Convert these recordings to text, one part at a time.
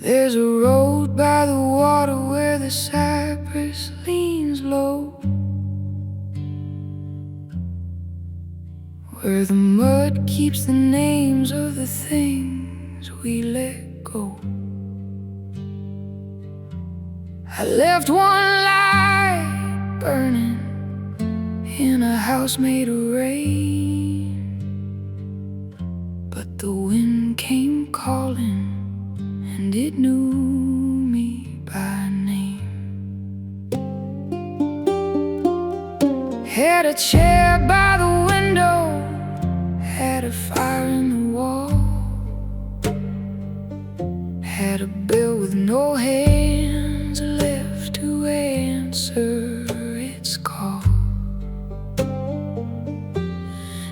There's a road by the water where the cypress leans low, where the mud keeps the names of the things we let go. I left one light burning in a house made of rain, but the wind came calling and it knew me by name. Had a chair by the window, had a fire in the wall, had a bell with no hands left to answer its call.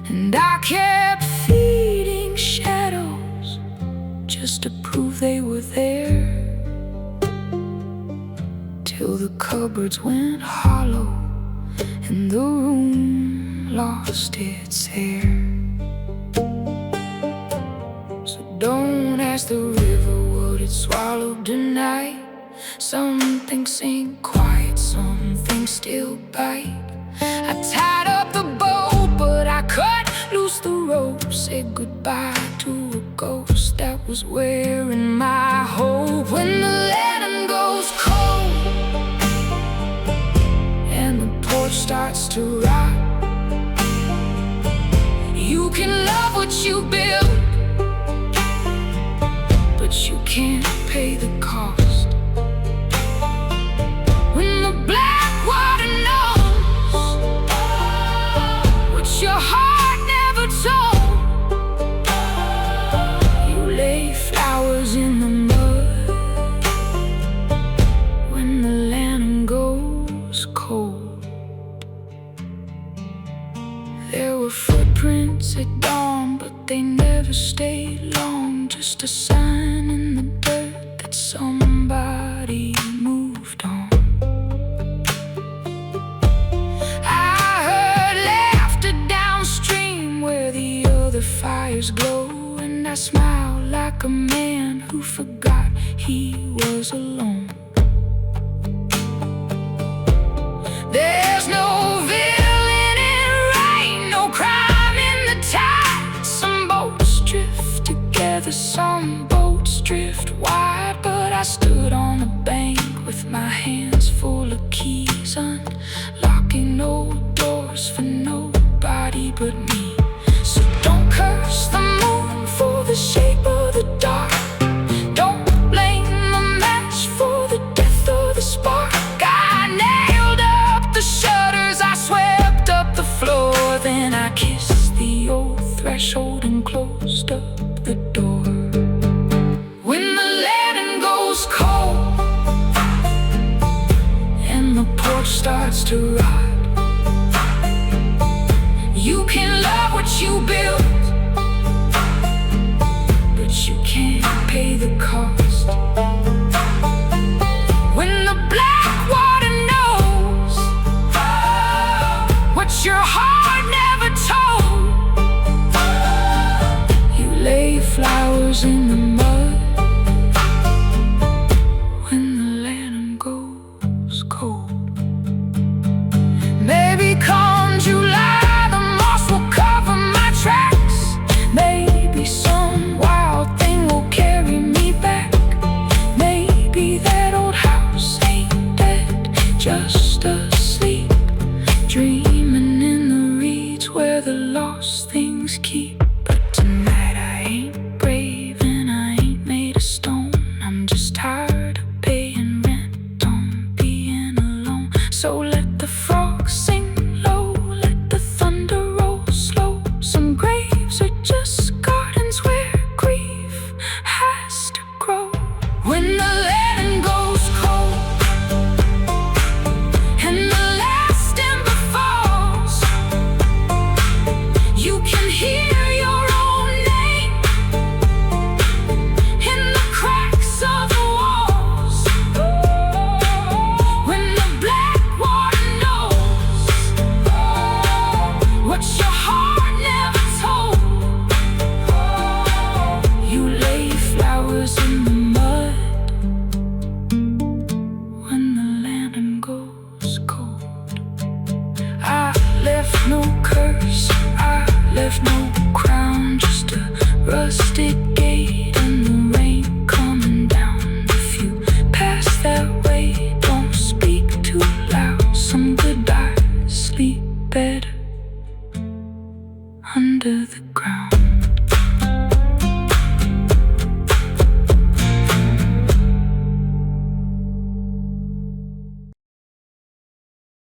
And I kept feeding shadows just to prove they were there, till the cupboards went hollow and the room lost its air. So don't ask the river what it swallowed tonight. Some things sink quiet, some things still bite. I tied up the boat, but I cut loose the rope. Said goodbye to a ghost that was wearing my hope. When the letting goes cold and the porch starts to rot, you can love what you build, but you can't pay the cost. When the black water knows what your heart never told, you lay flowers in the mud when the lantern goes cold. There were footprints at dawn, but they never stayed long. Just a sign in the dirt that somebody moved on. I heard laughter downstream where the other fires glow, and I smiled like a man who forgot he was alone. There's no villain in rain, no crime in the tide. Some boats drift together, some boats drift wide, but I stood on the bank with my hands full of keys, unlocking old doors for nobody but me. So don't curse the moon for the shape of the dark. Don't blame the match for the death of the spark. I nailed up the shutters, I swept up the floor, then I kissed the old threshold and closed up the door. When the letting goes cold and the porch starts to rot, you can love what you built, but you can't pay the cost. When the black water knows what your heart never told, you lay flowers in the mud when the lantern goes cold. Maybe come July, the moss will cover my tracks. Maybe some wild thing will carry me back. Maybe that old house ain't dead, just asleep, dreaming in the reeds where the lost things keep. But tonight I ain't brave and I left no crown, just a rustic gate and the rain coming down. If you pass that way, don't speak too loud. Some goodbyes sleep better under the ground.